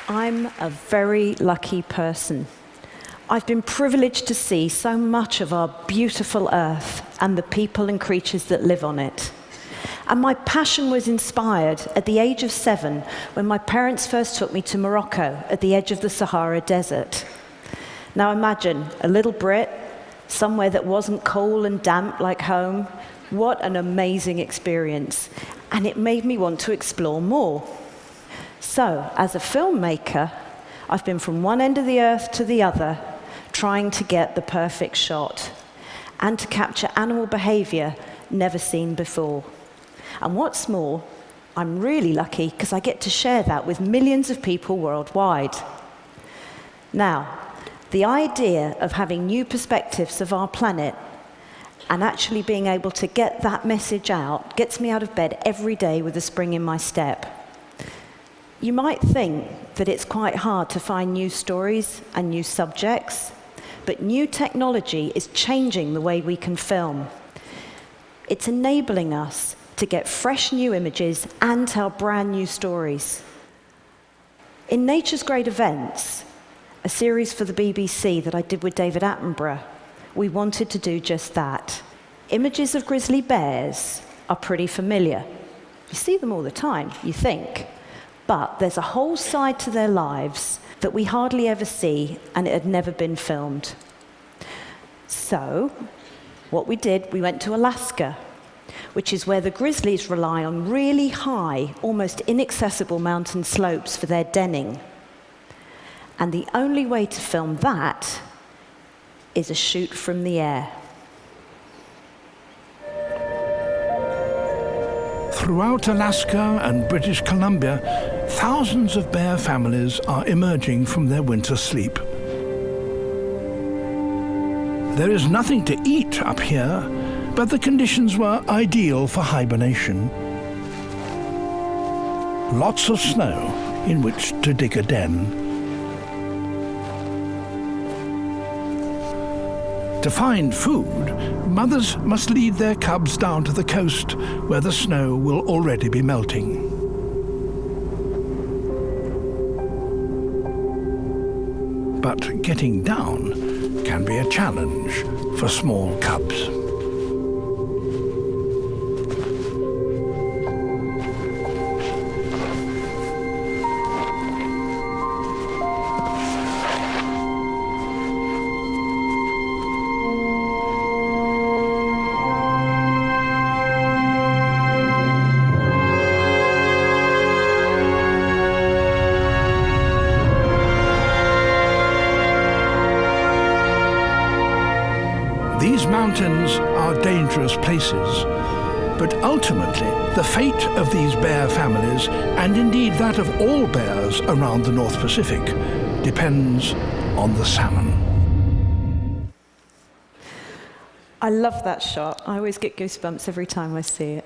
I'm a very lucky person. I've been privileged to see so much of our beautiful Earth and the people and creatures that live on it. And my passion was inspired at the age of 7 when my parents first took me to Morocco at the edge of the Sahara Desert. Now imagine a little Brit, somewhere that wasn't cool and damp like home. What an amazing experience. And it made me want to explore more. So, as a filmmaker, I've been from one end of the earth to the other, trying to get the perfect shot and to capture animal behavior never seen before. And what's more, I'm really lucky because I get to share that with millions of people worldwide. Now, the idea of having new perspectives of our planet and actually being able to get that message out gets me out of bed every day with a spring in my step. You might think that it's quite hard to find new stories and new subjects, but new technology is changing the way we can film. It's enabling us to get fresh new images and tell brand new stories. In Nature's Great Events, a series for the BBC that I did with David Attenborough, we wanted to do just that. Images of grizzly bears are pretty familiar. You see them all the time, you think. But there's a whole side to their lives that we hardly ever see, and it had never been filmed. So, what we did, we went to Alaska, which is where the grizzlies rely on really high, almost inaccessible mountain slopes for their denning. And the only way to film that is a shoot from the air. Throughout Alaska and British Columbia, thousands of bear families are emerging from their winter sleep. There is nothing to eat up here, but the conditions were ideal for hibernation. Lots of snow in which to dig a den. To find food, mothers must lead their cubs down to the coast, where the snow will already be melting. But getting down can be a challenge for small cubs. These mountains are dangerous places, but ultimately the fate of these bear families, and indeed that of all bears around the North Pacific, depends on the salmon. I love that shot. I always get goosebumps every time I see it.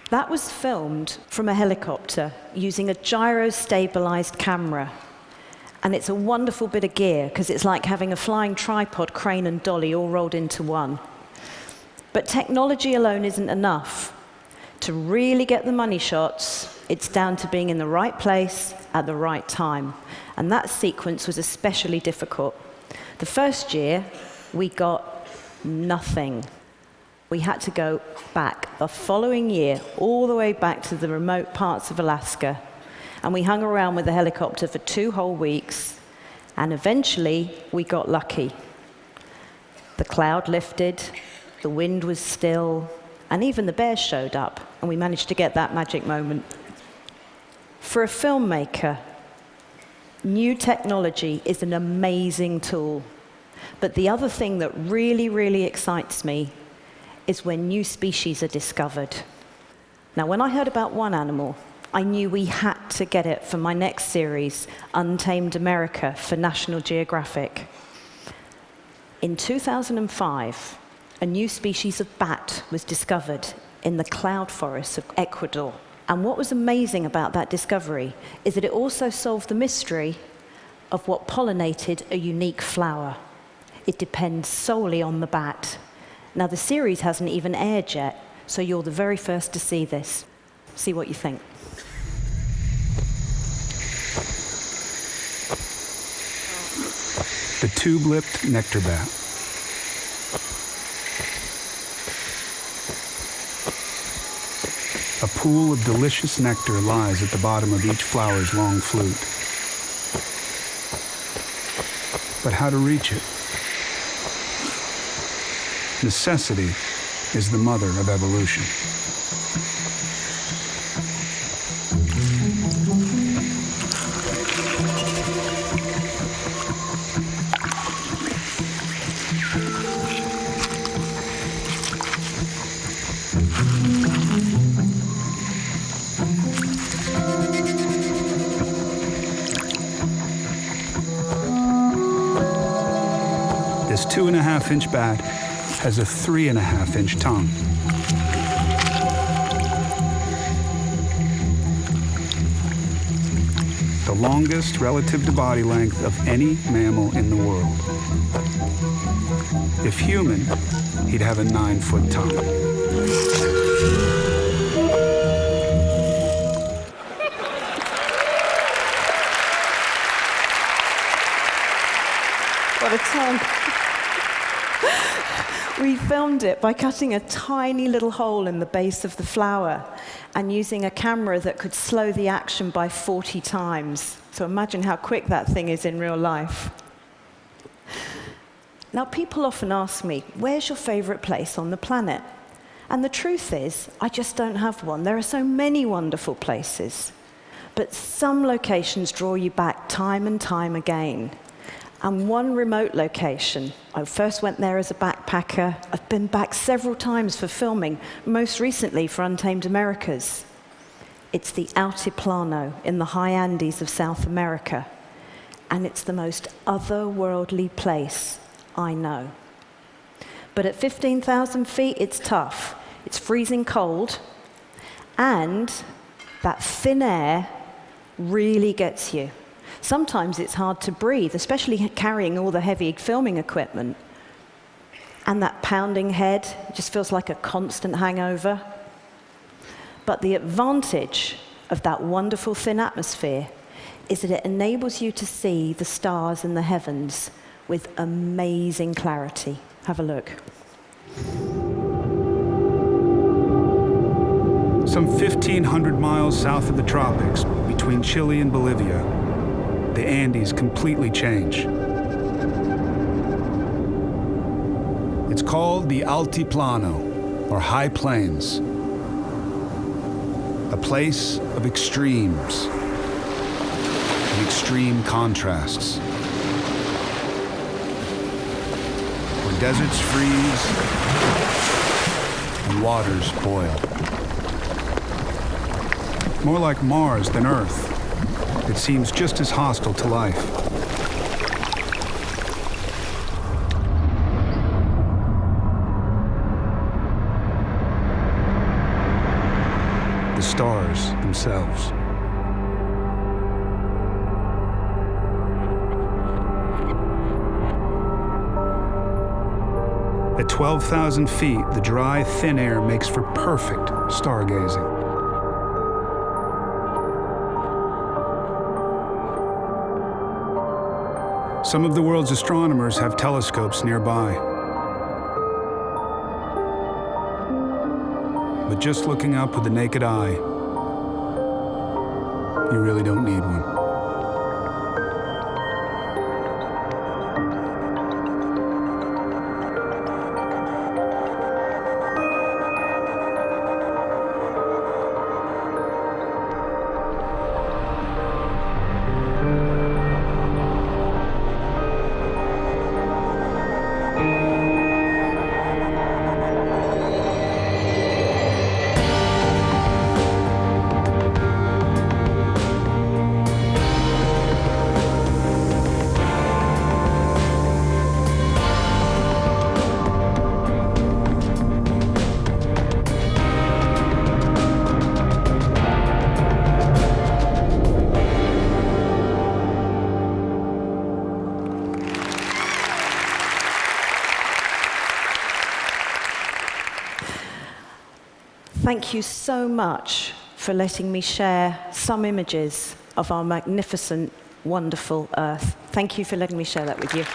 That was filmed from a helicopter using a gyro-stabilized camera. And it's a wonderful bit of gear, because it's like having a flying tripod, crane, and dolly all rolled into one. But technology alone isn't enough. To really get the money shots, it's down to being in the right place at the right time. And that sequence was especially difficult. The first year, we got nothing. We had to go back the following year, all the way back to the remote parts of Alaska. And we hung around with the helicopter for 2 whole weeks, and eventually we got lucky. The cloud lifted, the wind was still, and even the bears showed up, and we managed to get that magic moment. For a filmmaker, new technology is an amazing tool. But the other thing that really, really excites me is when new species are discovered. Now, when I heard about one animal, I knew we had to get it for my next series, Untamed America, for National Geographic. In 2005, a new species of bat was discovered in the cloud forests of Ecuador. And what was amazing about that discovery is that it also solved the mystery of what pollinated a unique flower. It depends solely on the bat. Now, the series hasn't even aired yet, so you're the very first to see this. See what you think. The tube-lipped nectar bat. A pool of delicious nectar lies at the bottom of each flower's long flute. But how to reach it? Necessity is the mother of evolution. This 2.5-inch bat has a 3.5-inch tongue. The longest relative to body length of any mammal in the world. If human, he'd have a 9-foot tongue. What a tongue. We filmed it by cutting a tiny little hole in the base of the flower and using a camera that could slow the action by 40 times. So imagine how quick that thing is in real life. Now, people often ask me, where's your favorite place on the planet? And the truth is, I just don't have one. There are so many wonderful places. But some locations draw you back time and time again. And one remote location, I first went there as a backpacker. I've been back several times for filming, most recently for Untamed Americas. It's the Altiplano in the high Andes of South America. And it's the most otherworldly place I know. But at 15,000 feet, it's tough. It's freezing cold, and that thin air really gets you. Sometimes it's hard to breathe, especially carrying all the heavy filming equipment. And that pounding head just feels like a constant hangover. But the advantage of that wonderful thin atmosphere is that it enables you to see the stars in the heavens with amazing clarity. Have a look. Some 1,500 miles south of the tropics, between Chile and Bolivia, the Andes completely change. It's called the Altiplano, or High Plains, a place of extremes, of extreme contrasts, where deserts freeze and waters boil. More like Mars than Earth. It seems just as hostile to life. The stars themselves. At 12,000 feet, the dry, thin air makes for perfect stargazing. Some of the world's astronomers have telescopes nearby. But just looking up with the naked eye, you really don't need one. Thank you so much for letting me share some images of our magnificent, wonderful Earth. Thank you for letting me share that with you.